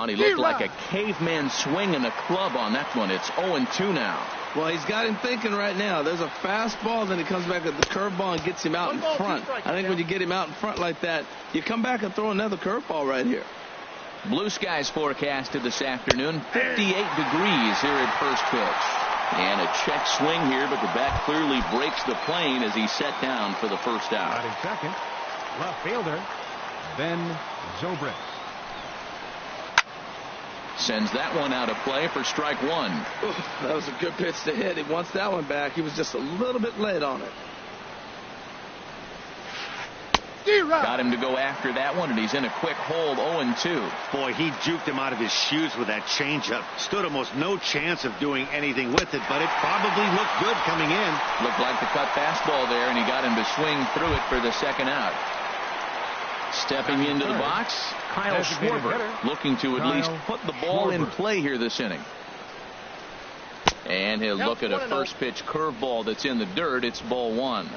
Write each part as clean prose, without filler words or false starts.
And he looked like a caveman swinging a club on that one. It's 0-2 now. Well, he's got him thinking right now. There's a fastball, then he comes back with the curveball and gets him out in front. I think when you get him out in front like that, you come back and throw another curveball right here. Blue skies forecasted this afternoon. 58 degrees here at first pitch. And a check swing here, but the bat clearly breaks the plane as he's set down for the first out. Batting second, left fielder Ben Zobrist. Sends that one out of play for strike one. Ooh, that was a good pitch to hit. He wants that one back. He was just a little bit late on it. Got him to go after that one, and he's in a quick hold. 0-2. Boy, he juked him out of his shoes with that changeup. Stood almost no chance of doing anything with it, but it probably looked good coming in. Looked like the cut fastball there, and he got him to swing through it for the second out. Stepping into the box, Kyle Schwarber, looking to at least put the ball in play here this inning. And he'll look at a first pitch curveball that's in the dirt. It's ball one.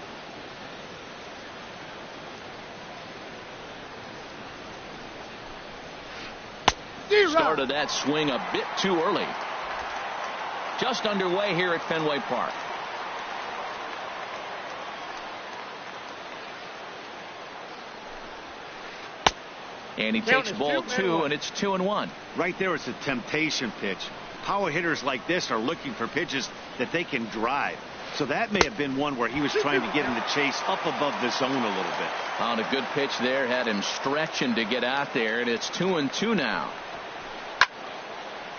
Started that swing a bit too early. Just underway here at Fenway Park. And he takes ball two, and it's 2-1. Right there, it's a temptation pitch. Power hitters like this are looking for pitches that they can drive. So that may have been one where he was trying to get him to chase up above the zone a little bit. Found a good pitch there, had him stretching to get out there, and it's 2-2 now.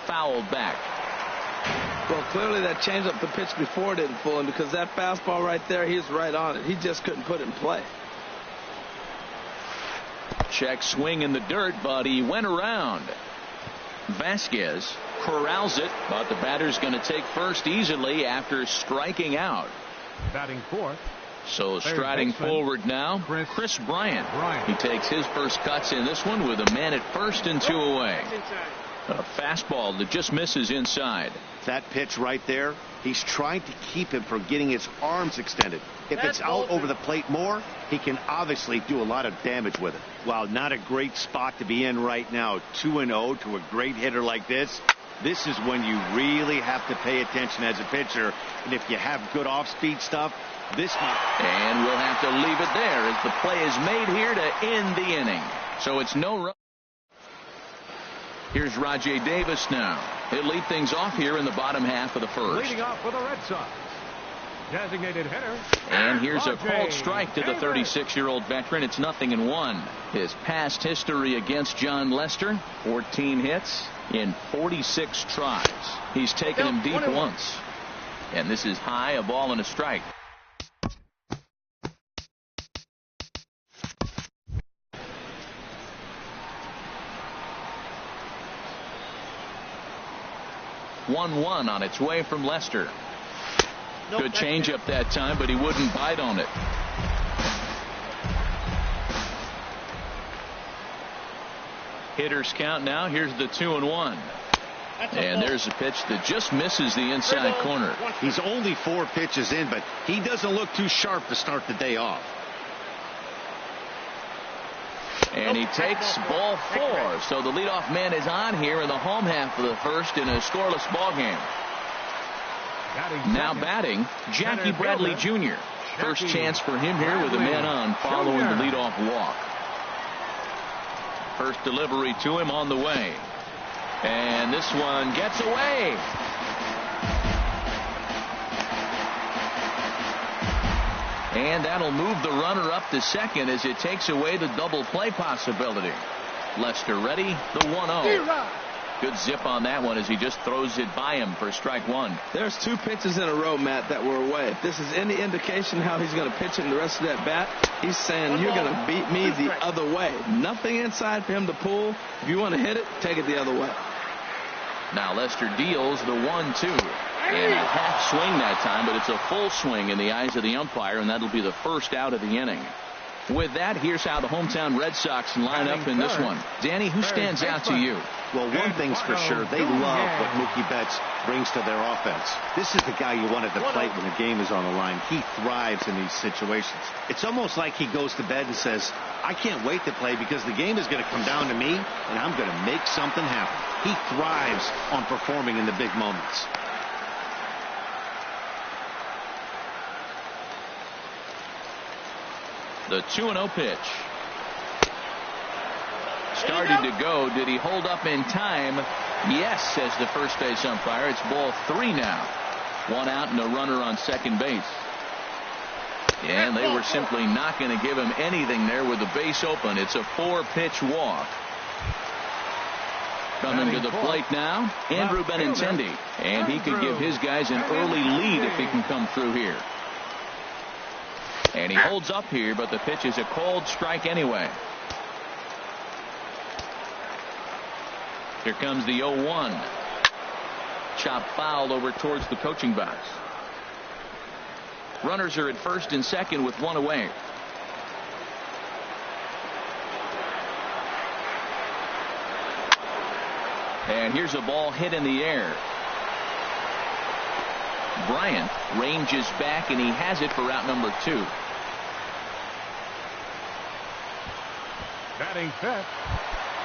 Fouled back. Well, clearly that changeup the pitch before didn't fool him, because that fastball right there, he's right on it. He just couldn't put it in play. Check swing in the dirt, but he went around. Vasquez corrals it, but the batter's going to take first easily after striking out. Batting fourth. So striding forward now, Chris Bryant. He takes his first cuts in this one with a man at first and two away. A fastball that just misses inside. That pitch right there, he's trying to keep him from getting his arms extended. If it's out over the plate more, he can obviously do a lot of damage with it. Wow, not a great spot to be in right now. 2-0 to a great hitter like this. This is when you really have to pay attention as a pitcher. And if you have good off-speed stuff, this might. And we'll have to leave it there as the play is made here to end the inning. So it's no run. Here's Rajay Davis now. He'll lead things off here in the bottom half of the first. Leading off for the Red Sox, designated hitter. And here's a called strike to the 36-year-old veteran. It's 0-1. His past history against John Lester, 14 hits in 46 tries. He's taken him deep once. And this is high, a ball and a strike. One on its way from Lester. Good changeup that time, but he wouldn't bite on it. Hitters count now. Here's the 2-1. And there's a pitch that just misses the inside corner. He's only 4 pitches in, but he doesn't look too sharp to start the day off. And he takes ball 4. So the leadoff man is on here in the home half of the first in a scoreless ball game. Now batting, Jackie Bradley Jr. First chance for him here with a man on following the leadoff walk. First delivery to him on the way. And this one gets away. And that'll move the runner up to second as it takes away the double play possibility. Lester ready, the 1-0. Good zip on that one as he just throws it by him for strike one. There's 2 pitches in a row, Matt, that were away. If this is any indication how he's going to pitch in the rest of that bat, he's saying you're going to beat me the other way. Nothing inside for him to pull. If you want to hit it, take it the other way. Now Lester deals the 1-2. And a half swing that time, but it's a full swing in the eyes of the umpire, and that'll be the first out of the inning. With that, here's how the hometown Red Sox line up in this one. Danny, who stands out to you? Well, one thing's for sure. They love what Mookie Betts brings to their offense. This is the guy you want at the plate when the game is on the line. He thrives in these situations. It's almost like he goes to bed and says, I can't wait to play because the game is going to come down to me and I'm going to make something happen. He thrives on performing in the big moments. The 2-0 pitch. Started to go. Did he hold up in time? Yes, says the first base umpire. It's ball 3 now. 1 out and a runner on second base. And they were simply not going to give him anything there with the base open. It's a 4-pitch walk. Coming to the plate now, Andrew Benintendi. And he could give his guys an early lead if he can come through here. And he holds up here, but the pitch is a called strike anyway. Here comes the 0-1. Chop foul over towards the coaching box. Runners are at first and second with 1 away. And here's a ball hit in the air. Bryant ranges back and he has it for out number 2. Batting fifth,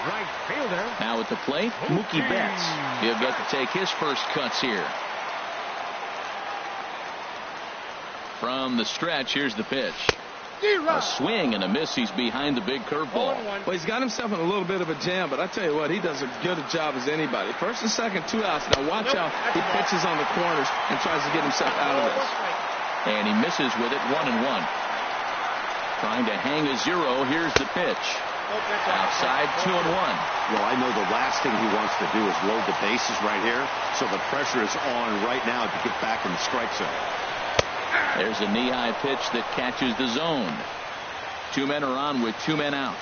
right fielder. Now at the plate, Mookie Betts. He'll get to take his first cuts here. From the stretch, here's the pitch. A swing and a miss. He's behind the big curveball. Well, he's got himself in a little bit of a jam, but I tell you what, he does as good a job as anybody. First and second, 2 outs. Now watch how he pitches on the corners and tries to get himself out of this. And he misses with it. 1-1. Trying to hang a 0. Here's the pitch. Outside, 2-1. Well, I know the last thing he wants to do is load the bases right here, so the pressure is on right now to get back in the strike zone. There's a knee-high pitch that catches the zone. 2 men are on with 2 men out.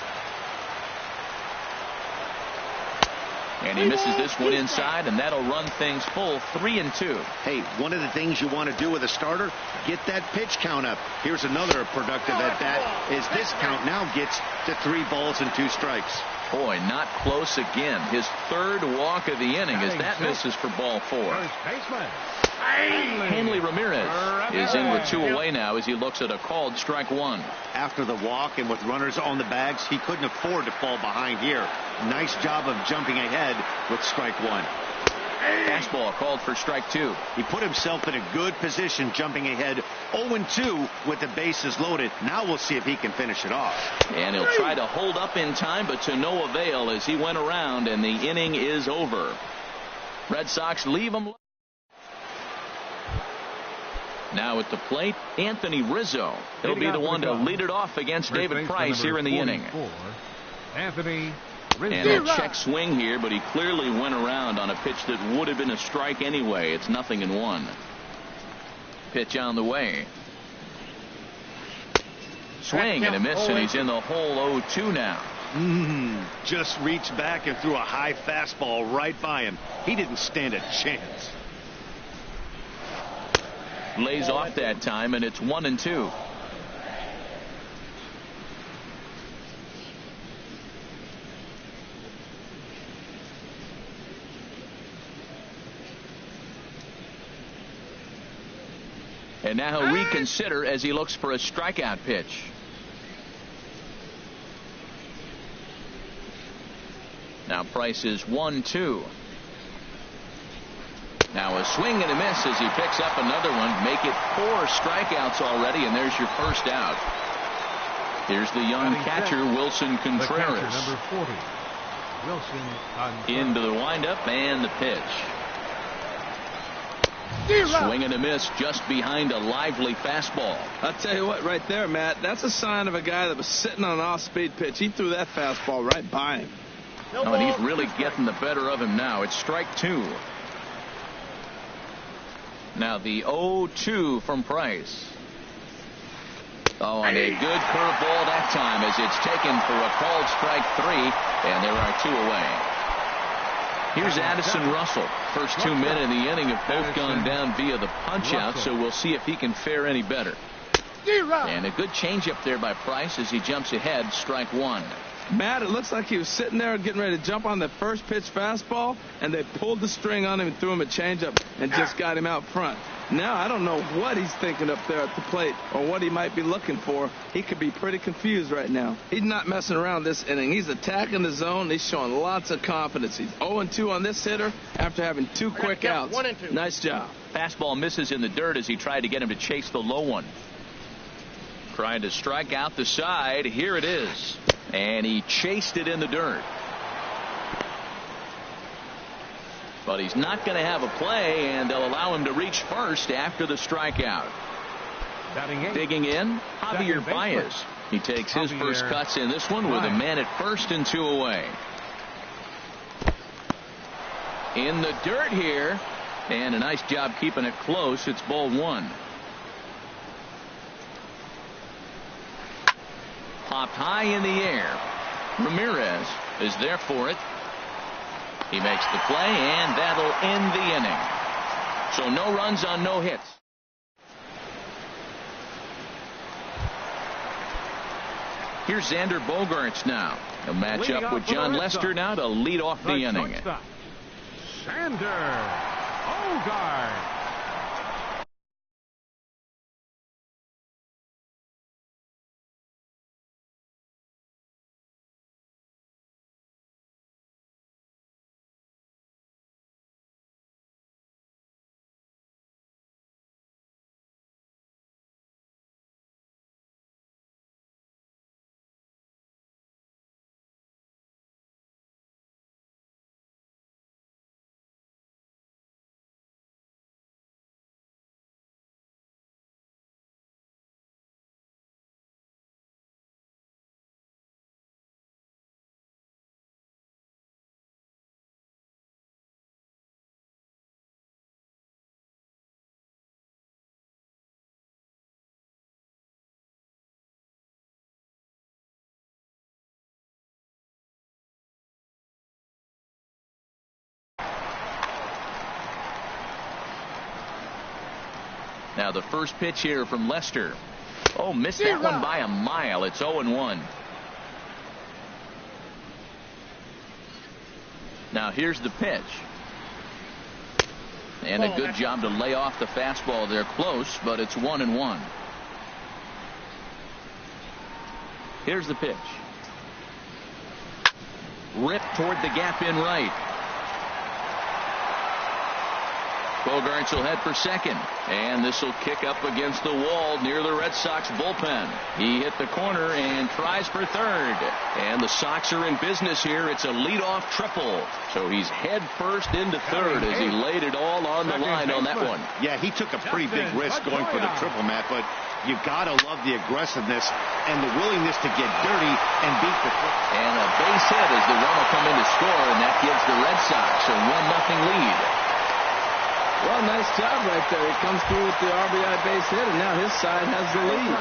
And he misses this one inside, and that'll run things full 3-2. Hey, one of the things you want to do with a starter, get that pitch count up. Here's another productive at-bat, as this count now gets to 3 balls and 2 strikes. Boy, not close again. His 3rd walk of the inning as that misses for ball 4. First baseman, Hanley Ramirez is in with 2 away now as he looks at a called strike 1. After the walk and with runners on the bags, he couldn't afford to fall behind here. Nice job of jumping ahead with strike 1. Fastball called for strike 2. He put himself in a good position jumping ahead 0-2 with the bases loaded. Now we'll see if he can finish it off. And he'll try to hold up in time, but to no avail as he went around and the inning is over. Red Sox leave him. Now at the plate, Anthony Rizzo. He'll be the one to lead it off against David Price here in the inning. Anthony Rizzo. And a check swing here, but he clearly went around on a pitch that would have been a strike anyway. It's 0-1. Pitch on the way. Swing and a miss, and he's in the hole 0-2 now. Just reached back and threw a high fastball right by him. He didn't stand a chance. Lays off that time, and it's 1-2. And now he'll reconsider as he looks for a strikeout pitch. Now Price is 1-2. Now a swing and a miss as he picks up another one. Make it 4 strikeouts already, and there's your first out. Here's the young catcher, Wilson Contreras. Number 40, Wilson Contreras. Into the windup and the pitch. Swing and a miss just behind a lively fastball. I'll tell you what, right there, Matt, that's a sign of a guy that was sitting on an off-speed pitch. He threw that fastball right by him. Oh, and he's really getting the better of him now. It's strike 2. Now the 0-2 from Price. Oh, and a good curveball that time as it's taken for a called strike 3, and there are 2 away. Here's Addison Russell. First 2 men in the inning have both gone down via the punch-out, so we'll see if he can fare any better. And a good changeup there by Price as he jumps ahead, strike 1. Matt, it looks like he was sitting there getting ready to jump on the first pitch fastball, and they pulled the string on him and threw him a changeup and just got him out front. Now, I don't know what he's thinking up there at the plate or what he might be looking for. He could be pretty confused right now. He's not messing around this inning. He's attacking the zone. He's showing lots of confidence. He's 0-2 on this hitter after having 2 quick outs. 1-2. Nice job. Fastball misses in the dirt as he tried to get him to chase the low one. Trying to strike out the side. Here it is. And he chased it in the dirt. But he's not going to have a play, and they'll allow him to reach first after the strikeout. Digging in, Javier Baez. He takes his first cuts in this one with a man at first and 2 away. In the dirt here, and a nice job keeping it close. It's ball 1. Popped high in the air. Ramirez is there for it. He makes the play, and that'll end the inning. So no runs on no hits. Here's Xander Bogaerts now. A matchup with John Lester now to lead off the inning. Xander Bogaerts. Now the first pitch here from Lester. Oh, missed that one by a mile. It's 0-1. Now here's the pitch. And a good job to lay off the fastball there close, but it's 1-1. Here's the pitch. Ripped toward the gap in right. Bogaerts will head for second, and this will kick up against the wall near the Red Sox bullpen. He hit the corner and tries for third, and the Sox are in business here. It's a leadoff triple, so he's head first into third as he laid it all on the line on that one. Yeah, he took a pretty big risk going for the triple, Matt, but you gotta love the aggressiveness and the willingness to get dirty and beat the triple. And a base hit as the run will come in to score, and that gives the Red Sox a 1-0 lead. Well, nice job right there. He comes through with the RBI base hit, and now his side has the lead.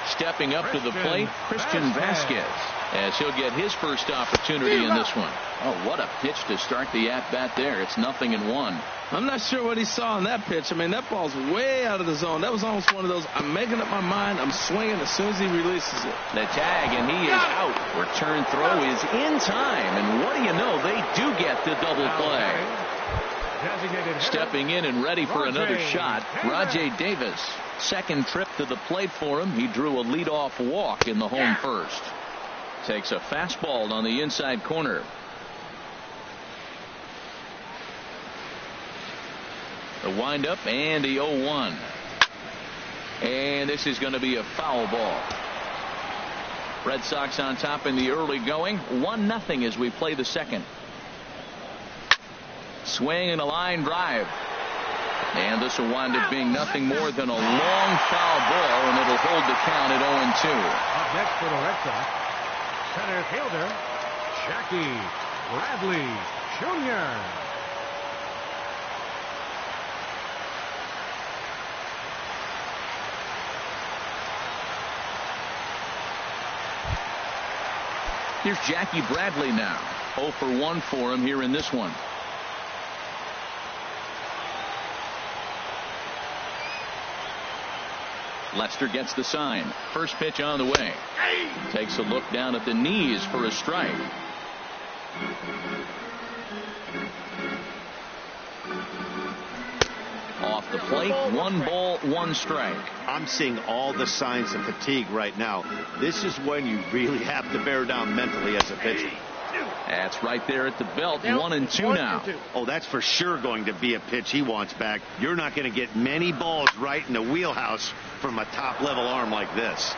Stepping up to the plate, Christian Vasquez, as he'll get his first opportunity in this one. Oh, what a pitch to start the at-bat there. It's 0-1. I'm not sure what he saw in that pitch. I mean, that ball's way out of the zone. That was almost one of those, I'm making up my mind, I'm swinging as soon as he releases it. The tag, and he is out. Return throw is in time, and what do you know, they do get the double play. Stepping in and ready for another shot, Rajai Davis. Second trip to the plate for him. He drew a leadoff walk in the home first. Takes a fastball on the inside corner. The windup and the 0-1. And this is going to be a foul ball. Red Sox on top in the early going. 1-0 as we play the second. Swing and a line drive. And this will wind up being nothing more than a long foul ball, and it'll hold the count at 0-2. Up next for the Red Sox, center fielder, Jackie Bradley Jr. Here's Jackie Bradley now. 0 for 1 for him here in this one. Lester gets the sign. First pitch on the way. Takes a look down at the knees for a strike. Off the plate, 1 ball, 1 strike. I'm seeing all the signs of fatigue right now. This is when you really have to bear down mentally as a pitcher. That's right there at the belt. 1-2 now. Oh, that's for sure going to be a pitch he wants back. You're not going to get many balls right in the wheelhouse from a top-level arm like this.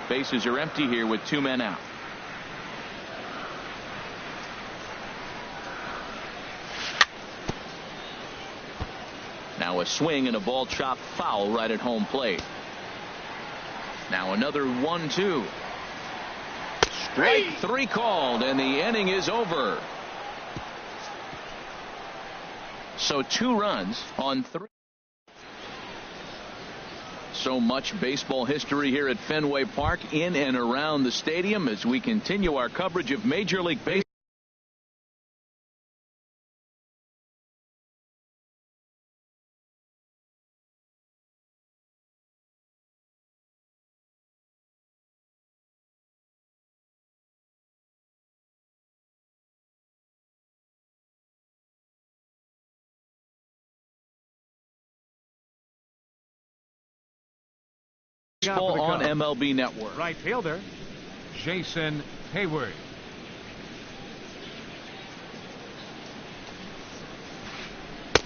Bases are empty here with 2 men out. Now a swing and a ball chopped foul right at home plate. Now another 1-2. Strike 3 called, and the inning is over. So 2 runs on 3. So much baseball history here at Fenway Park, in and around the stadium, as we continue our coverage of Major League Baseball. On MLB Network. Right fielder, Jason Hayward.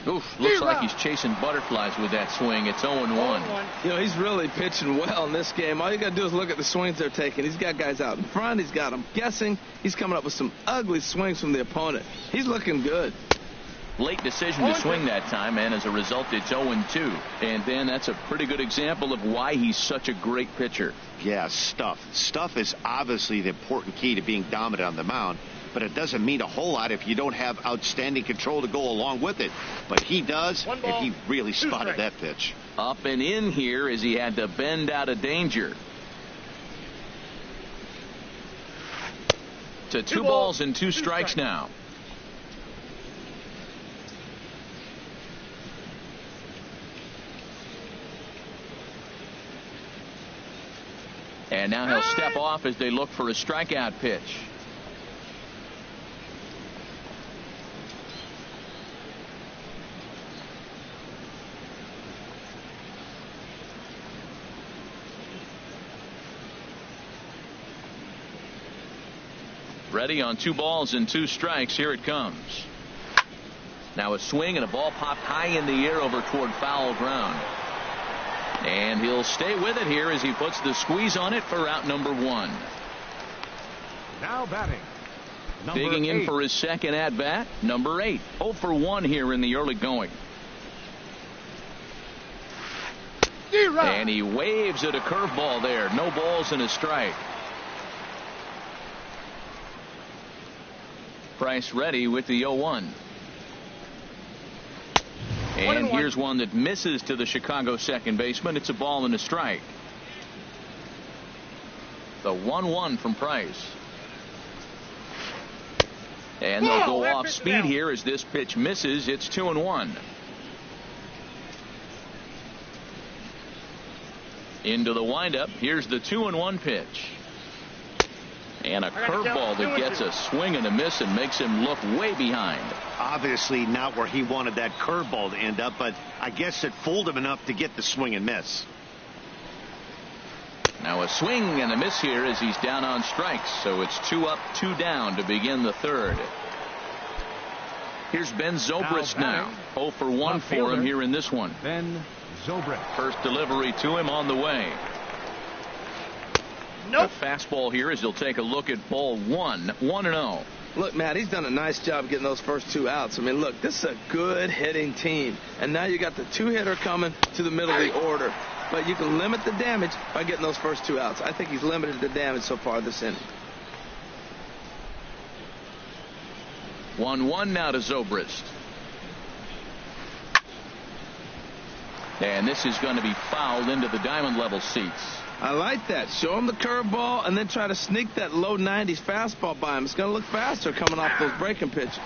Oof, looks like he's chasing butterflies with that swing. It's 0-1. You know, he's really pitching well in this game. All you got to do is look at the swings they're taking. He's got guys out in front. He's got them guessing. He's coming up with some ugly swings from the opponent. He's looking good. Late decision to swing that time, and as a result, it's 0-2. And then that's a pretty good example of why he's such a great pitcher. Yeah, stuff. Stuff is obviously the important key to being dominant on the mound, but it doesn't mean a whole lot if you don't have outstanding control to go along with it. But he does, and he really spotted that pitch. Up and in here as he had to bend out of danger. To 2 balls and 2 strikes now. And now he'll step off as they look for a strikeout pitch. Ready on 2 balls and 2 strikes. Here it comes. Now a swing and a ball popped high in the air over toward foul ground. And he'll stay with it here as he puts the squeeze on it for out number 1. Now batting, digging in for his second at bat, number 8. 0 for 1 here in the early going. And he waves at a curveball there. No balls and a strike. Price ready with the 0-1. And here's one that misses to the Chicago second baseman. It's a ball and a strike. The 1-1 from Price. And they'll go off speed here as this pitch misses. It's 2-1. Into the windup. Here's the 2-1 pitch. And a curveball that gets a swing and a miss and makes him look way behind. Obviously not where he wanted that curveball to end up, but I guess it fooled him enough to get the swing and miss. Now a swing and a miss here as he's down on strikes. So it's 2 up, 2 down to begin the third. Here's Ben Zobrist now. 0 for 1 for him here in this one. Ben Zobrist. First delivery to him on the way. Nope. The fastball here as he'll take a look at ball 1. 1-0. Look, Matt, he's done a nice job getting those first 2 outs. I mean, look, this is a good hitting team. And now you got the 2-hitter coming to the middle of the order. But you can limit the damage by getting those first 2 outs. I think he's limited the damage so far this inning. 1-1 now to Zobrist. And this is going to be fouled into the diamond level seats. I like that. Show him the curveball and then try to sneak that low 90s fastball by him. It's going to look faster coming off those breaking pitches.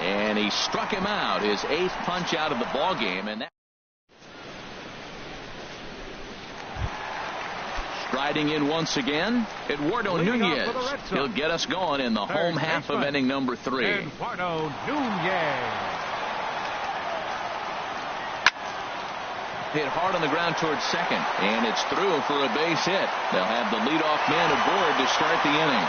And he struck him out. His 8th punch out of the ball game. And that Riding in once again, Eduardo Nunez. He'll get us going in the home half of inning number 3. Eduardo Nunez. Hit hard on the ground towards second, and it's through for a base hit. They'll have the leadoff man aboard to start the inning.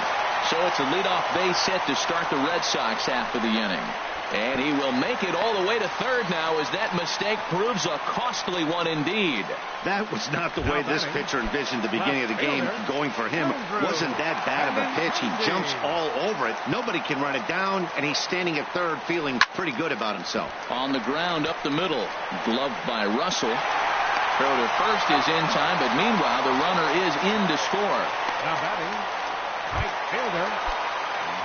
So it's a leadoff base hit to start the Red Sox half of the inning. And he will make it all the way to third now as that mistake proves a costly one indeed. That was not the way this pitcher envisioned the beginning of the game. Going for him wasn't that bad of a pitch. He jumps all over it. Nobody can run it down, and he's standing at third feeling pretty good about himself. On the ground up the middle, gloved by Russell. Throw to first is in time, but meanwhile the runner is in to score. Now batting, right fielder,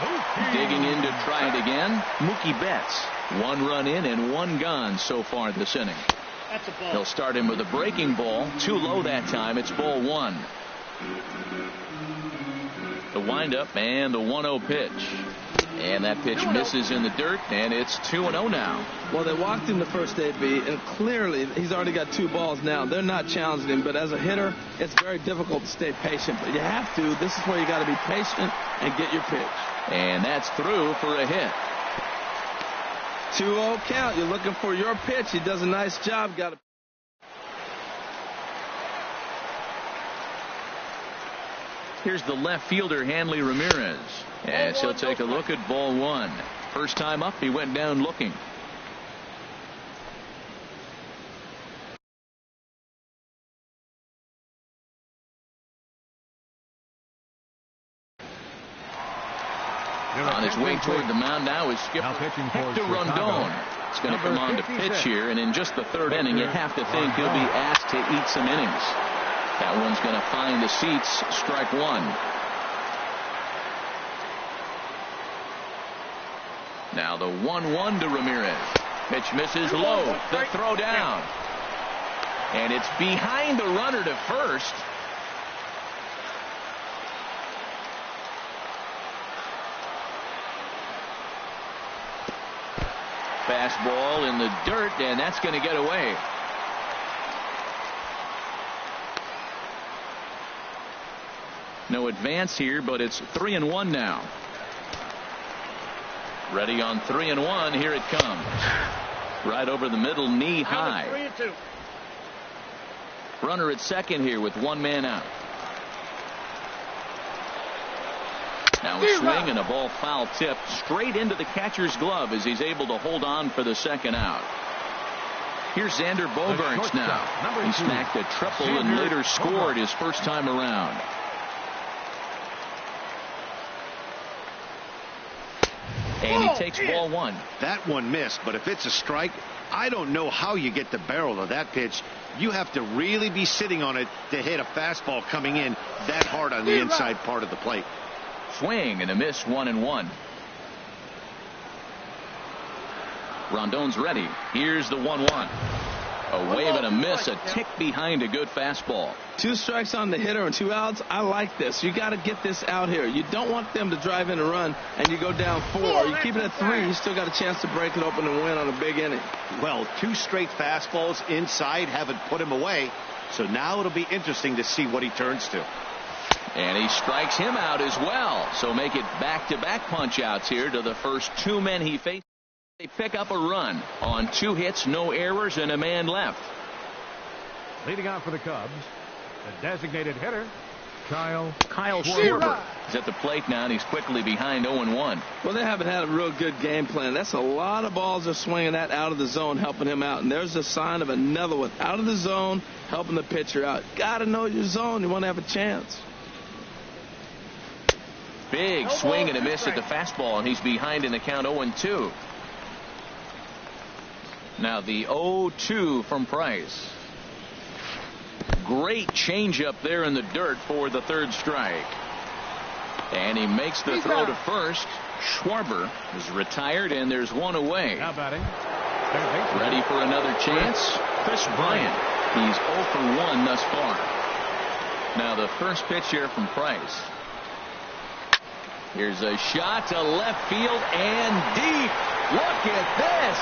Mookie. Digging in to try it again, Mookie Betts. 1 run in and 1 gone so far this inning. That's a ball. They'll start him with a breaking ball. Too low that time. It's ball 1. The windup and the 1-0 pitch. And that pitch misses in the dirt, and it's 2-0 now. Well, they walked him the first AB, and clearly he's already got 2 balls now. They're not challenging him, but as a hitter, it's very difficult to stay patient. But you have to. This is where you got to be patient and get your pitch. And that's through for a hit. 2-0 count. You're looking for your pitch. He does a nice job. Got to. Here's the left fielder, Hanley Ramirez. As he'll take a look at ball 1. First time up, he went down looking. On his way toward the mound now is skipper Hector Rondon. It's going to come on to pitch here, and in just the 3rd inning, you have to think he'll be asked to eat some innings. That one's going to find the seats. Strike 1. Now the 1-1 to Ramirez. Pitch misses low. The throw down. And it's behind the runner to first. Fastball in the dirt, and that's going to get away. No advance here, but it's 3-1 now. Ready on 3-1. Here it comes. Right over the middle, knee high. 3-2. Runner at second here with 1 man out. Now a swing and a ball foul tip straight into the catcher's glove as he's able to hold on for the 2nd out. Here's Xander Bogaerts now. He smacked a triple and later scored his first time around. And he takes ball 1. That one missed, but if it's a strike, I don't know how you get the barrel of that pitch. You have to really be sitting on it to hit a fastball coming in that hard on the inside part of the plate. Swing and a miss, 1-1. Rondon's ready. Here's the 1-1. A wave and a miss, a tick behind a good fastball. 2 strikes on the hitter and 2 outs. I like this. You got to get this out here. You don't want them to drive in a run and you go down 4. You keep it at 3. You still got a chance to break it open and win on a big inning. Well, 2 straight fastballs inside haven't put him away. So now it'll be interesting to see what he turns to. And he strikes him out as well. So make it back-to-back punch outs here to the first 2 men he faced. They pick up a run on 2 hits, no errors, and a man left. Leading off for the Cubs, the designated hitter, Kyle Schwarber. He's at the plate now, and he's quickly behind 0-1. Well, they haven't had a real good game plan. That's a lot of balls they're swinging at out of the zone, helping him out. And there's a sign of another one out of the zone, helping the pitcher out. Got to know your zone. You want to have a chance. Big swing and a miss at the fastball, and he's behind in the count 0-2. Now the 0-2 from Price. Great changeup there in the dirt for the 3rd strike. And he makes the throw to first. Schwarber is retired, and there's 1 away. Now batting. Ready for another chance. Chris Bryant. He's 0 for 1 thus far. Now the first pitch here from Price. Here's a shot to left field and deep. Look at this.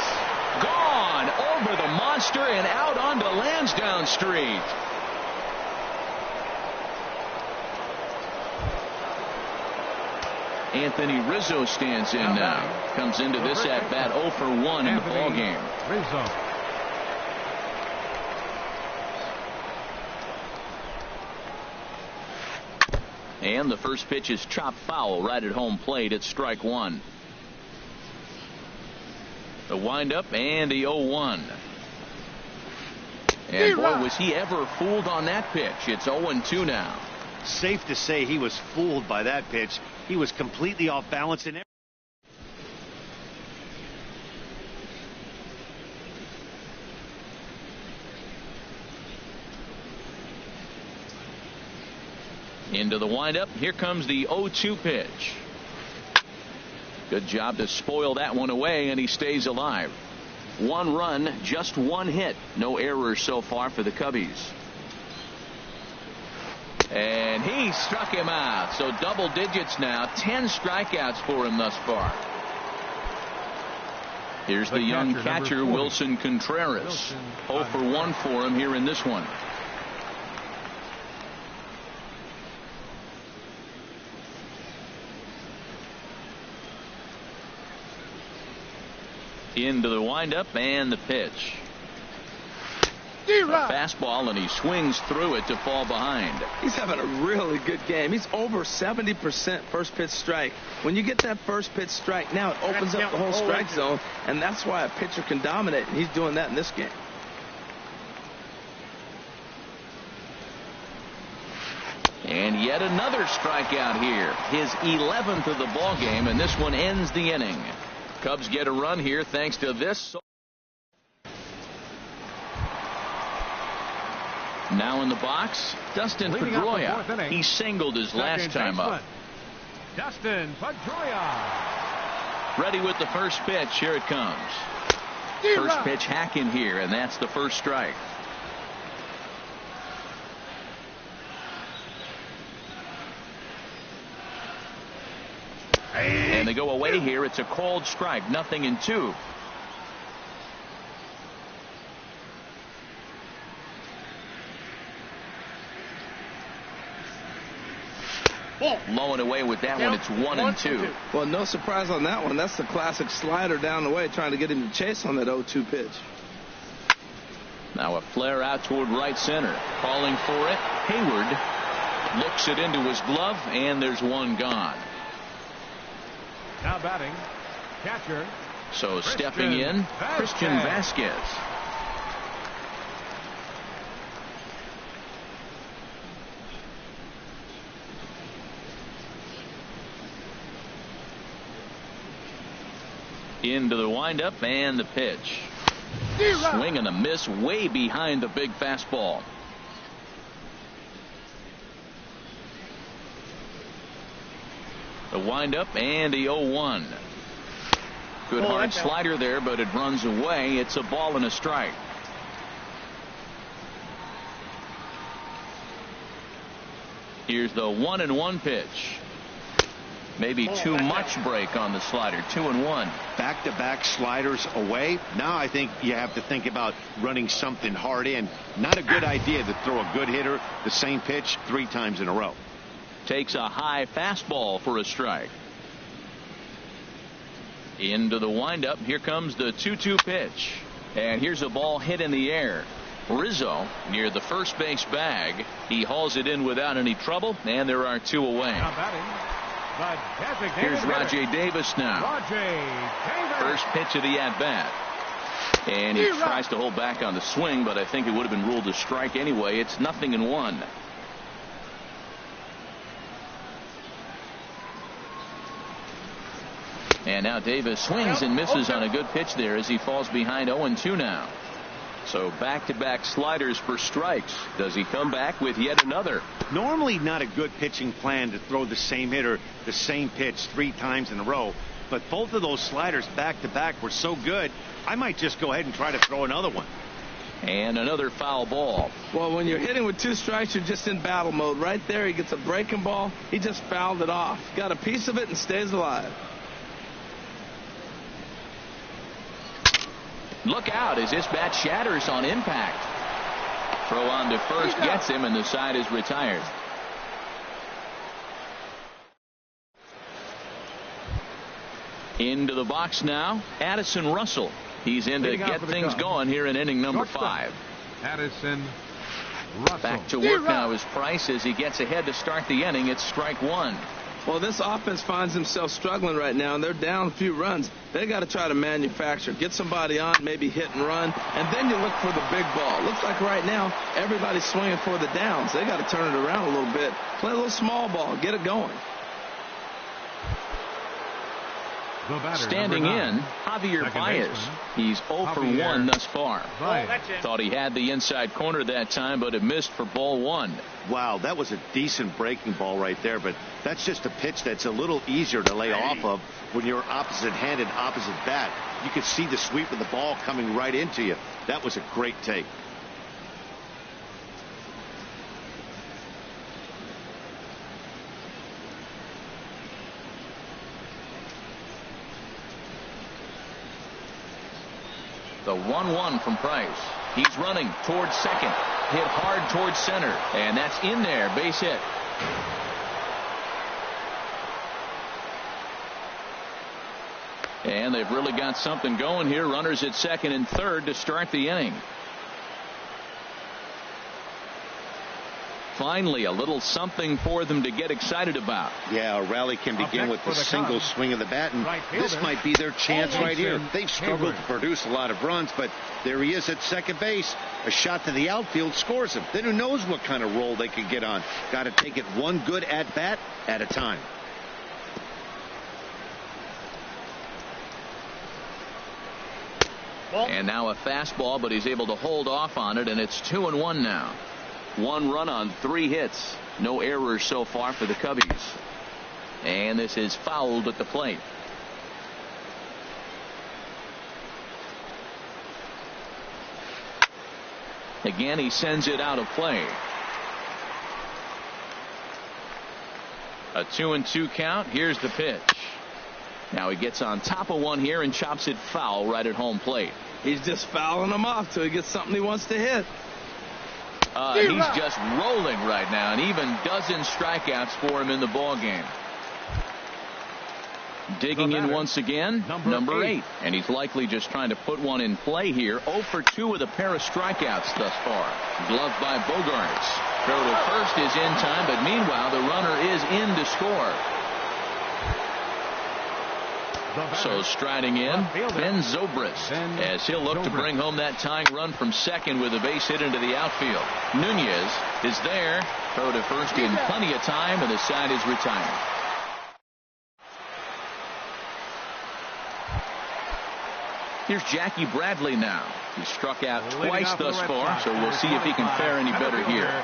Gone over the monster and out onto Lansdowne Street. Anthony Rizzo stands in now. Comes into this at bat 0 for 1 in the ball game. Rizzo. And the first pitch is chopped foul right at home plate. It's strike one. The windup and the 0-1. And boy, was he ever fooled on that pitch. It's 0-2 now. Safe to say he was fooled by that pitch. He was completely off balance in every. Into the windup. Here comes the 0-2 pitch. Good job to spoil that one away, and he stays alive. 1 run, just 1 hit. No errors so far for the Cubbies. And he struck him out. So double digits now. 10 strikeouts for him thus far. Here's the young catcher, Wilson Contreras. 0 for 1 for him here in this one. Into the windup and the pitch. A fastball, and he swings through it to fall behind. He's having a really good game. He's over 70% first pitch strike. When you get that first pitch strike, now it opens up the whole strike zone, and that's why a pitcher can dominate, and he's doing that in this game. And yet another strikeout here. His 11th of the ball game, and this one ends the inning. Cubs get a run here thanks to this. Now in the box, Dustin Pedroia. He singled his last time up. Dustin Pedroia. Ready with the first pitch. Here it comes. First pitch hack in here, and that's the first strike. And they go away here. It's a called strike. 0-2. Low and away with that one. It's 1-2. Well, no surprise on that one. That's the classic slider down the way, trying to get him to chase on that 0-2 pitch. Now a flare out toward right center. Calling for it. Hayward looks it into his glove, and there's one gone. Now batting, catcher. So stepping in, Christian Vasquez. Into the windup and the pitch. Swing and a miss way behind the big fastball. The windup and the 0-1. Good hard slider there, but it runs away. It's a ball and a strike. Here's the 1-1 pitch. Maybe too much break on the slider. 2-1. Back-to-back sliders away. Now I think you have to think about running something hard in. Not a good idea to throw a good hitter the same pitch 3 times in a row. Takes a high fastball for a strike. Into the windup. Here comes the 2-2 pitch. And here's a ball hit in the air. Rizzo near the first base bag. He hauls it in without any trouble, and there are 2 away. Here's Rajay Davis now. First pitch of the at-bat. And he tries to hold back on the swing, but I think it would have been ruled a strike anyway. It's 0-1. And now Davis swings and misses on a good pitch there as he falls behind. 0-2 now. So back-to-back sliders for strikes. Does he come back with yet another? Normally not a good pitching plan to throw the same hitter the same pitch 3 times in a row. But both of those sliders back-to-back were so good, I might just go ahead and try to throw another one. And another foul ball. Well, when you're hitting with 2 strikes, you're just in battle mode. Right there, he gets a breaking ball. He just fouled it off. Got a piece of it and stays alive. Look out as this bat shatters on impact. Throw on to first gets him, and the side is retired. Into the box now, Addison Russell. He's in to get things going here in inning number 5. Addison Russell. Back to work now is Price as he gets ahead to start the inning. It's strike 1. Well, this offense finds themselves struggling right now, and they're down a few runs. They got to try to manufacture, get somebody on, maybe hit and run, and then you look for the big ball. Looks like right now everybody's swinging for the downs. They got to turn it around a little bit, play a little small ball, get it going. Standing in, Javier Baez. He's 0 for 1 thus far. Thought he had the inside corner that time, but it missed for ball 1. Wow, that was a decent breaking ball right there, but that's just a pitch that's a little easier to lay off of when you're opposite-handed, opposite bat. You could see the sweep of the ball coming right into you. That was a great take. The 1-1 from Price. He's running towards second. Hit hard towards center. And that's in there. Base hit. And they've really got something going here. Runners at second and third to start the inning. Finally, a little something for them to get excited about. Yeah, a rally can begin with a single swing of the bat, and this might be their chance right here. They've struggled to produce a lot of runs, but there he is at second base. A shot to the outfield scores him. Then who knows what kind of roll they can get on. Got to take it one good at-bat at a time. And now a fastball, but he's able to hold off on it, and it's 2-1 now. 1 run on 3 hits. No errors so far for the Cubbies. And this is fouled at the plate. Again, he sends it out of play. A 2-2 count. Here's the pitch. Now he gets on top of one here and chops it foul right at home plate. He's just fouling them off till he gets something he wants to hit. He's just rolling right now, and even dozen strikeouts for him in the ball game. Digging in once again, number 8, and he's likely just trying to put one in play here. 0 for 2 with a pair of strikeouts thus far. Gloved by Bogaerts. Throw to first is in time, but meanwhile the runner is in to score. So striding in, Ben Zobrist, as he'll look to bring home that tying run from second with a base hit into the outfield. Nunez is there. Throw to first in plenty of time, and the side is retired. Here's Jackie Bradley now. He's struck out twice thus far, so we'll see if he can fare any better here.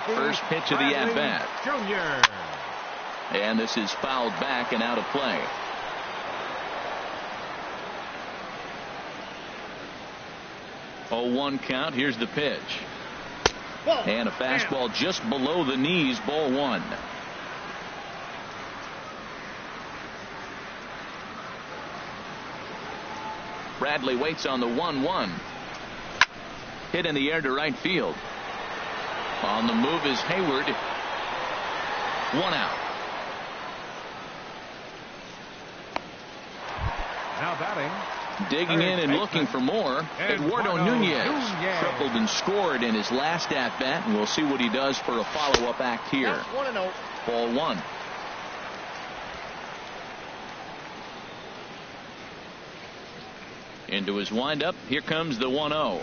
First pitch of the at-bat. And this is fouled back and out of play. 0-1 count. Here's the pitch. And a fastball just below the knees. Ball 1. Bradley waits on the 1-1. Hit in the air to right field. On the move is Hayward. 1 out. Now batting. Digging in and looking for more. Eduardo Nunez tripled and scored in his last at-bat, and we'll see what he does for a follow-up act here. Ball 1. Into his windup. Here comes the 1-0.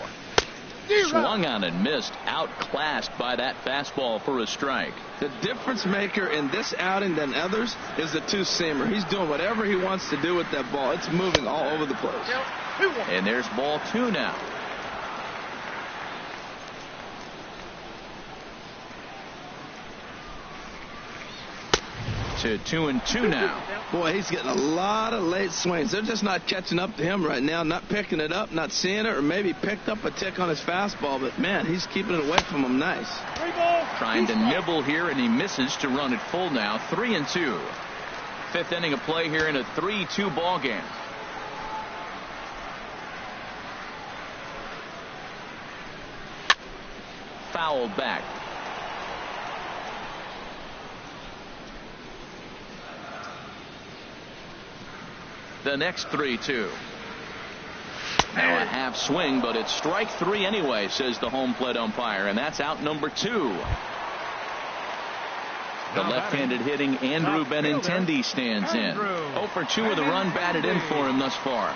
Swung on and missed. Outclassed by that fastball for a strike. The difference maker in this outing than others is the two-seamer. He's doing whatever he wants to do with that ball. It's moving all over the place. And there's ball 2 now. To 2-2 now. Boy, he's getting a lot of late swings. They're just not catching up to him right now, not picking it up, not seeing it, or maybe picked up a tick on his fastball. But, man, he's keeping it away from him nice. Trying to nibble here, and he misses to run it full now. 3-2. 5th inning of play here in a 3-2 ball game. Fouled back. The next 3-2. Now a half swing, but it's strike 3 anyway, says the home plate umpire, and that's out number 2. The left-handed hitting Andrew Benintendi stands in. 0 for 2 with a run batted in for him thus far.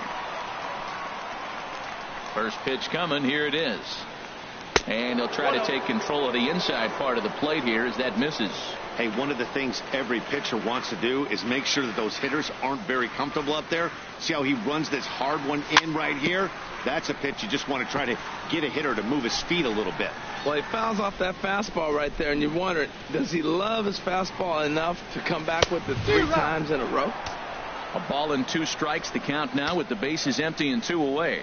First pitch coming. Here it is. And he'll try to take control of the inside part of the plate here as that misses. Hey, one of the things every pitcher wants to do is make sure that those hitters aren't very comfortable up there. See how he runs this hard one in right here? That's a pitch you just want to try to get a hitter to move his feet a little bit. Well, he fouls off that fastball right there, and you wonder, does he love his fastball enough to come back with it 3 times in a row? A ball and 2 strikes, the count now with the bases empty and 2 away.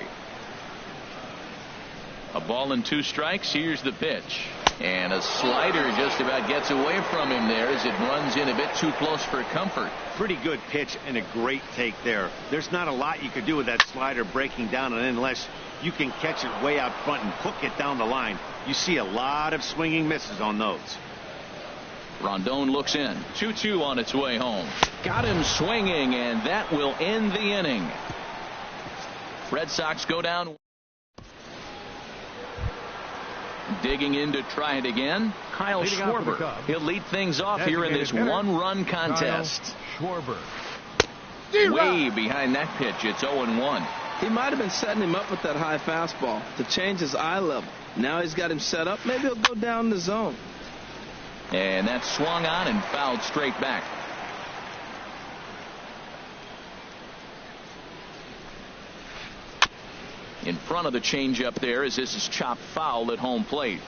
A ball and 2 strikes. Here's the pitch. And a slider just about gets away from him there as it runs in a bit too close for comfort. Pretty good pitch and a great take there. There's not a lot you could do with that slider breaking down, and unless you can catch it way out front and hook it down the line, you see a lot of swinging misses on those. Rondon looks in. 2-2 on its way home. Got him swinging, and that will end the inning. Red Sox go down. Digging in to try it again, Kyle Schwarber. He'll lead things off here in this 1-run contest. Schwarber. Way behind that pitch. It's 0-1. He might have been setting him up with that high fastball to change his eye level. Now he's got him set up. Maybe he'll go down the zone. And that's swung on and fouled straight back. In front of the changeup there as this is chopped foul at home plate.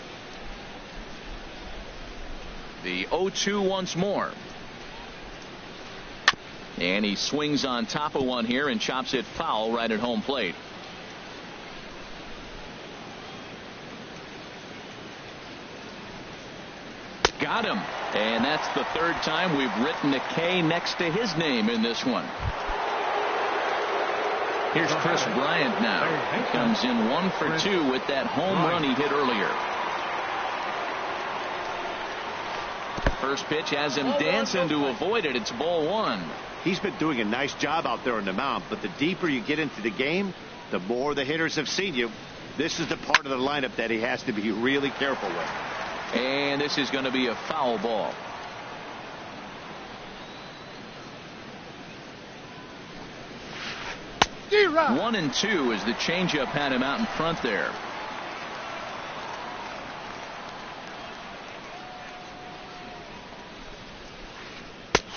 The 0-2 once more. And he swings on top of one here and chops it foul right at home plate. Got him. And that's the 3rd time we've written a K next to his name in this one. Here's Chris Bryant now. He comes in 1 for 2 with that home run he hit earlier. First pitch has him dancing to avoid it. It's ball 1. He's been doing a nice job out there on the mound, but the deeper you get into the game, the more the hitters have seen you. This is the part of the lineup that he has to be really careful with. And this is going to be a foul ball. D-Rock. 1-2 as the changeup had him out in front there.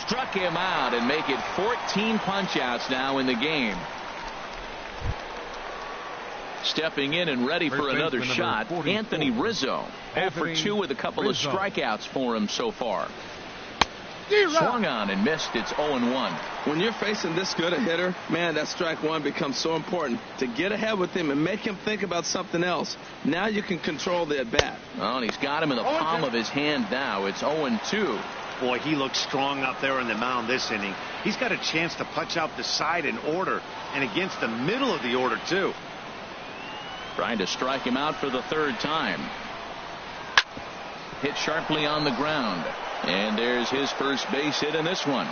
Struck him out and make it 14 punch-outs now in the game. Stepping in and ready for another shot, Anthony Rizzo. 0 for 2 with a couple of strikeouts for him so far. Swung on and missed. It's 0-1. When you're facing this good a hitter, man, that strike 1 becomes so important to get ahead with him and make him think about something else. Now you can control the at-bat. Oh, and he's got him in the palm of his hand now. It's 0-2. Boy, he looks strong out there on the mound this inning. He's got a chance to punch out the side in order and against the middle of the order, too. Trying to strike him out for the 3rd time. Hit sharply on the ground. And there's his first base hit in this one.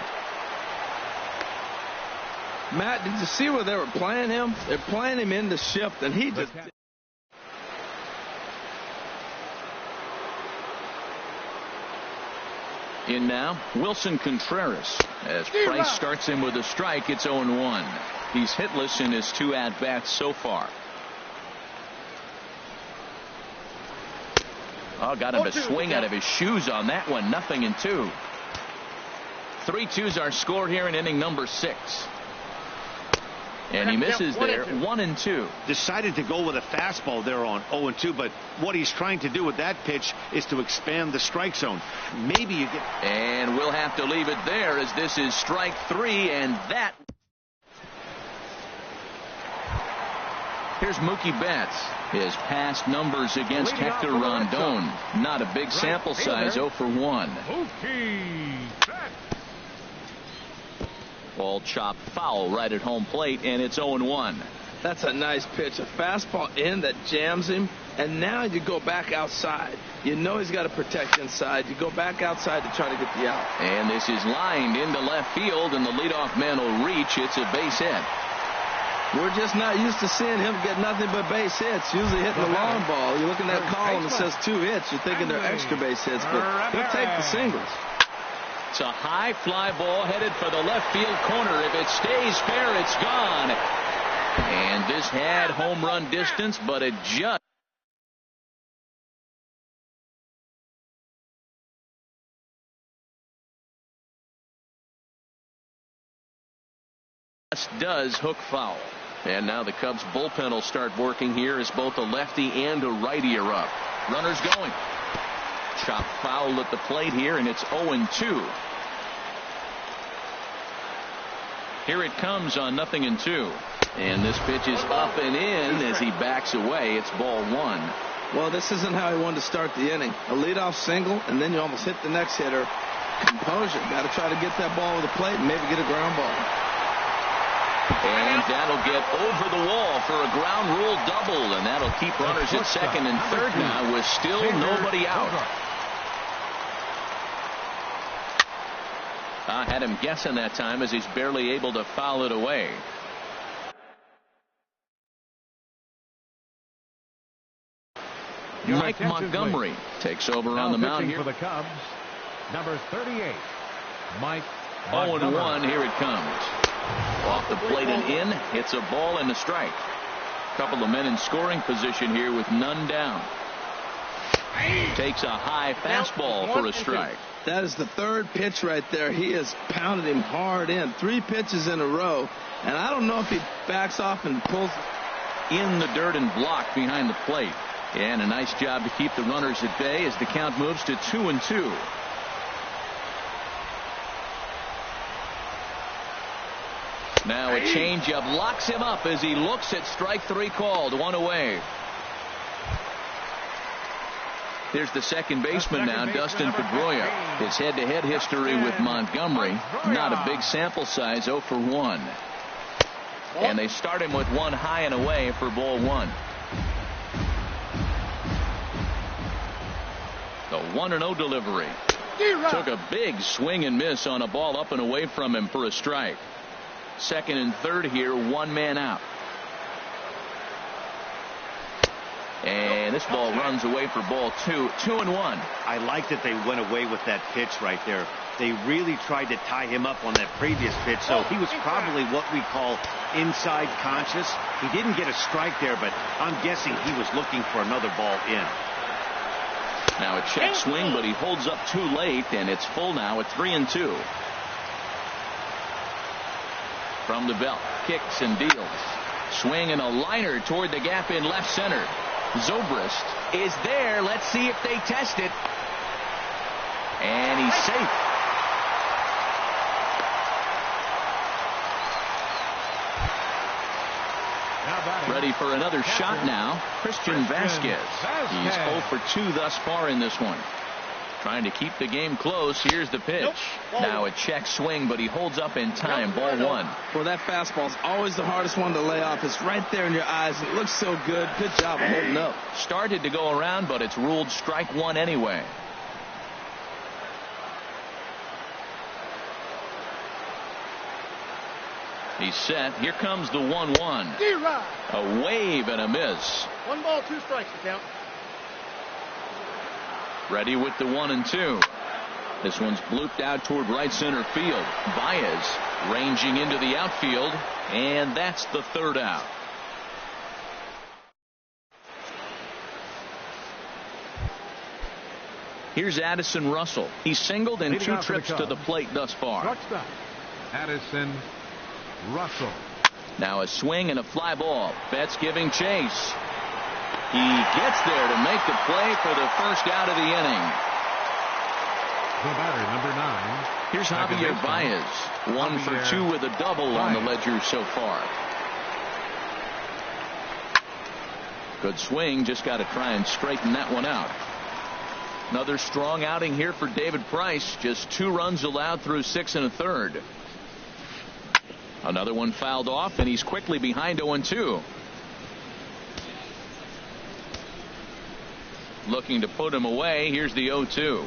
Matt, did you see where they were playing him? They're playing him in the shift, and he just... In now, Wilson Contreras. As Price starts him with a strike, it's 0-1. He's hitless in his 2 at-bats so far. Oh, got him to swing out of his shoes on that one. 0-2. 3-2's our score here in inning number 6. And he misses there. 1-2. Decided to go with a fastball there on 0-2, but what he's trying to do with that pitch is to expand the strike zone. Maybe you get... And we'll have to leave it there as this is strike 3, and that... Here's Mookie Betts. His past numbers against Hector Rondon. Not a big sample size, 0 for 1. Mookie Betts. Ball chopped foul right at home plate, and it's 0-1. That's a nice pitch. A fastball in that jams him. And now you go back outside. You know he's got to protect inside. You go back outside to try to get the out. And this is lined into left field, and the leadoff man will reach. It's a base hit. We're just not used to seeing him get nothing but base hits. Usually hitting the long ball. You look at that column, it says 2 hits. You're thinking they're extra base hits, but he'll take the singles. It's a high fly ball headed for the left field corner. If it stays fair, it's gone. And this had home run distance, but it just does hook foul. And now the Cubs bullpen will start working here as both a lefty and a righty are up. Runners going. Chop foul at the plate here, and it's 0-2. Here it comes on 0-2. And this pitch is up and in as he backs away. It's ball 1. Well, this isn't how he wanted to start the inning. A leadoff single, and then you almost hit the next hitter. Composure. Got to try to get that ball over the plate and maybe get a ground ball. And that'll get over the wall for a ground rule double, and that'll keep runners at second and third now with still nobody out. I had him guessing that time as he's barely able to foul it away. Mike Montgomery takes over on the mound here for the Cubs. Number 38, Mike. 0-1. Here it comes. Off the plate and in. Hits a ball and a strike. Couple of men in scoring position here with none down. Takes a high fastball for a strike. That is the third pitch right there. He has pounded him hard in. 3 pitches in a row. And I don't know if he backs off and pulls in the dirt and blocked behind the plate. And a nice job to keep the runners at bay as the count moves to 2-2. Now a changeup locks him up as he looks at strike 3 called. 1 away. Here's the second baseman now, Dustin Pedroia. His head-to-head history with Montgomery. Not a big sample size, 0 for 1. And they start him with 1 high and away for ball 1. The 1-0 delivery. Took a big swing and miss on a ball up and away from him for a strike. Second and third here, 1 man out. And this ball runs away for ball 2. 2-1. I like that they went away with that pitch right there. They really tried to tie him up on that previous pitch, so he was probably what we call inside conscious. He didn't get a strike there, but I'm guessing he was looking for another ball in. Now a check swing, but he holds up too late, and it's full now at 3-2. From the belt, kicks and deals. Swing and a liner toward the gap in left center. Zobrist is there. Let's see if they test it. And he's safe. Ready for another shot now. Christian Vasquez. He's 0 for 2 thus far in this one. Trying to keep the game close. Here's the pitch. Now a check swing, but he holds up in time. Ball 1. Well, that fastball's always the hardest one to lay off. It's right there in your eyes. It looks so good. Good job of holding up. Started to go around, but it's ruled strike 1 anyway. He's set. Here comes the 1-1. A wave and a miss. 1 ball, 2 strikes to count. Ready with the 1-2. This one's blooped out toward right center field. Baez ranging into the outfield, and that's the 3rd out. Here's Addison Russell. He's singled in 2 trips to the plate thus far. Addison Russell. Now a swing and a fly ball. Betts giving chase. He gets there to make the play for the first out of the inning. The batter, number 9. Here's Javier Baez. 1 for 2 with a double on the ledger so far. Good swing. Just got to try and straighten that one out. Another strong outing here for David Price. Just 2 runs allowed through 6 1/3. Another one fouled off, and he's quickly behind 0-2. looking to put him away. Here's the 0-2.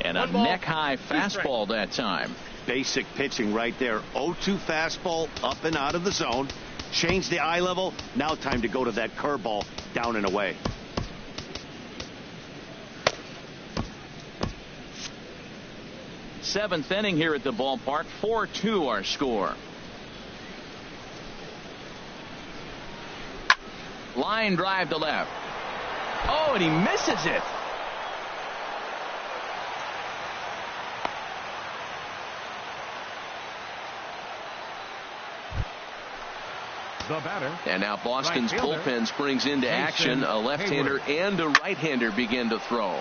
And a neck-high fastball that time. Basic pitching right there. 0-2 fastball up and out of the zone. Change the eye level. Now time to go to that curveball down and away. Seventh inning here at the ballpark. 4-2 our score. Line drive to left. Oh, and he misses it. The batter. And now Boston's Right fielder, bullpen springs into action. A left-hander and a right-hander begin to throw.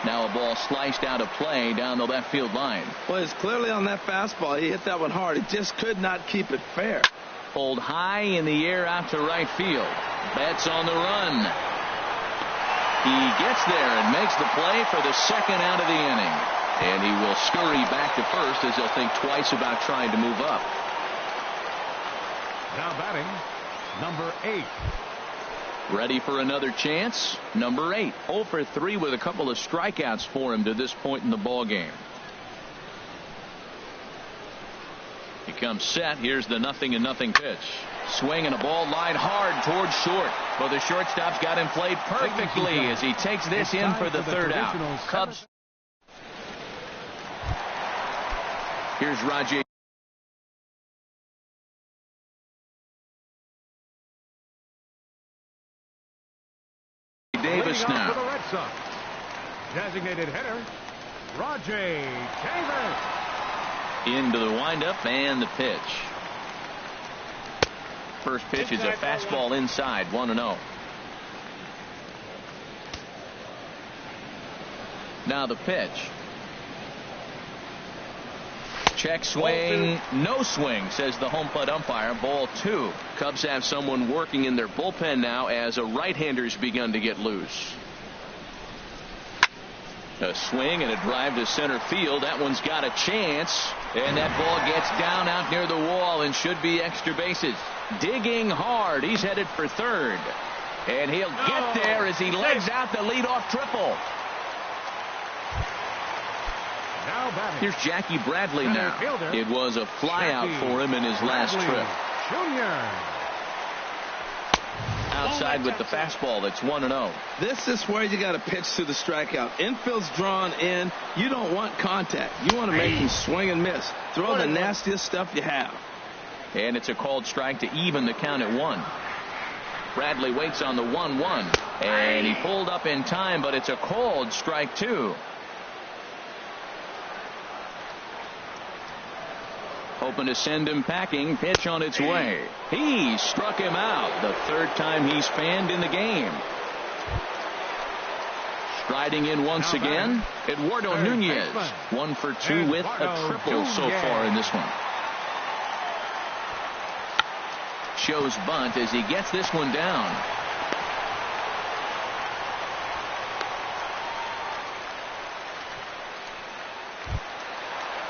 Now a ball sliced out of play down the left field line. Well, it's clearly on that fastball. He hit that one hard. He just could not keep it fair. Pulled high in the air out to right field. Betts on the run. He gets there and makes the play for the second out of the inning. And he will scurry back to first as he'll think twice about trying to move up. Now batting, number 8. Ready for another chance? Number 8. 0 for 3 with a couple of strikeouts for him to this point in the ball game. He comes set. Here's the 0-0 pitch. Swing and a ball line hard towards short. But the shortstop's got him played perfectly as he takes this in for the third out. Cubs. Here's Rajay Davis now. For the Red Sox. Designated hitter, Rajay Davis. Into the windup and the pitch. First pitch is a fastball inside, 1-0. Now the pitch. Check swing, no swing, says the home plate umpire. Ball 2. Cubs have someone working in their bullpen now as a right-hander's begun to get loose. A swing and a drive to center field. That one's got a chance. And that ball gets down out near the wall and should be extra bases. Digging hard. He's headed for third. And he'll get there as he legs out the leadoff triple. Now batting. Here's Jackie Bradley now. It was a flyout for him in his last trip. Junior. Outside with the fastball. That's 1-0. This is where you got to pitch to the strikeout. Infield's drawn in. You don't want contact. You want to make him swing and miss. Throw the nastiest stuff you have. And it's a called strike to even the count at 1. Bradley waits on the 1-1. And he pulled up in time, but it's a called strike 2. Hoping to send him packing. Pitch on its way. He struck him out. The third time he's fanned in the game. Striding in once again, Eduardo Nunez. 1 for 2 with a triple so far in this one. Shows bunt as he gets this one down.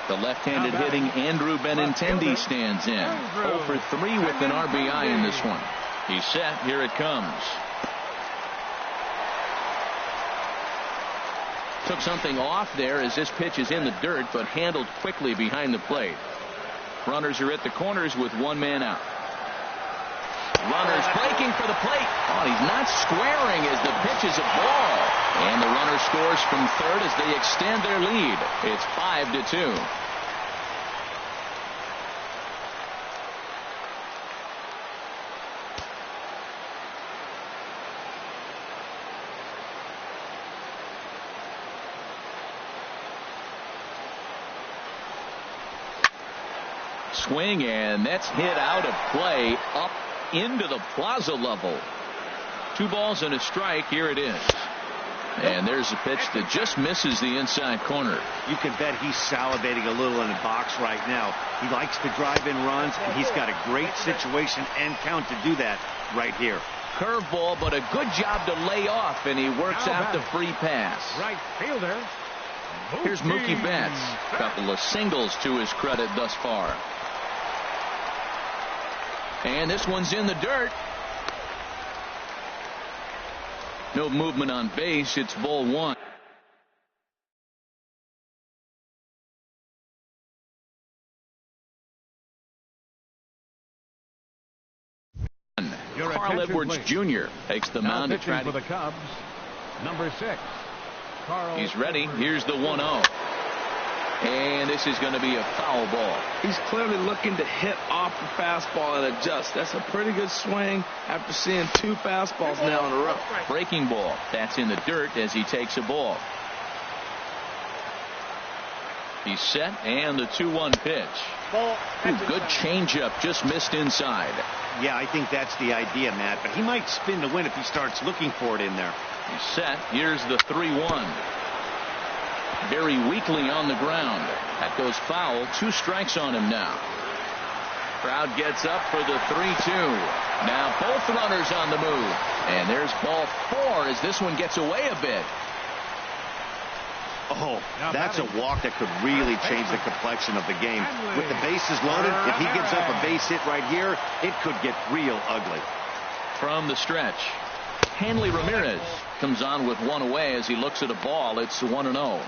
The left-handed hitting Andrew Benintendi stands in. 0 for 3 with an RBI in this one. He's set. Here it comes. Took something off there as this pitch is in the dirt, but handled quickly behind the plate. Runners are at the corners with one man out. Runners breaking for the plate. Oh, he's not squaring as the pitch is a ball. And the runner scores from third as they extend their lead. It's 5-2. Swing, and that's hit out of play up into the plaza level. 2 balls and a strike. Here it is. And there's a pitch that just misses the inside corner. You can bet he's salivating a little in the box right now. He likes to drive in runs, and he's got a great situation and count to do that right here. Curveball, but a good job to lay off, and he works out the free pass. Right fielder. Here's Mookie Betts. A couple of singles to his credit thus far. And this one's in the dirt. No movement on base. It's ball one. Carl Edwards Jr. takes the mound to try for the Cubs. Number 6. Carl. He's ready. Here's the 1-0. And this is going to be a foul ball. He's clearly looking to hit off the fastball and adjust. That's a pretty good swing after seeing 2 fastballs now in a row. Breaking ball. That's in the dirt as he takes a ball. He's set, and the 2-1 pitch. Good changeup, just missed inside. Yeah, I think that's the idea, Matt. But he might spin to win if he starts looking for it in there. He's set. Here's the 3-1. Very weakly on the ground. That goes foul. 2 strikes on him now. Crowd gets up for the 3-2. Now both runners on the move. And there's ball 4 as this one gets away a bit. Oh, that's a walk that could really change the complexion of the game. With the bases loaded, if he gives up a base hit right here, it could get real ugly. From the stretch, Hanley Ramirez comes on with 1 away as he looks at a ball. It's 1-0.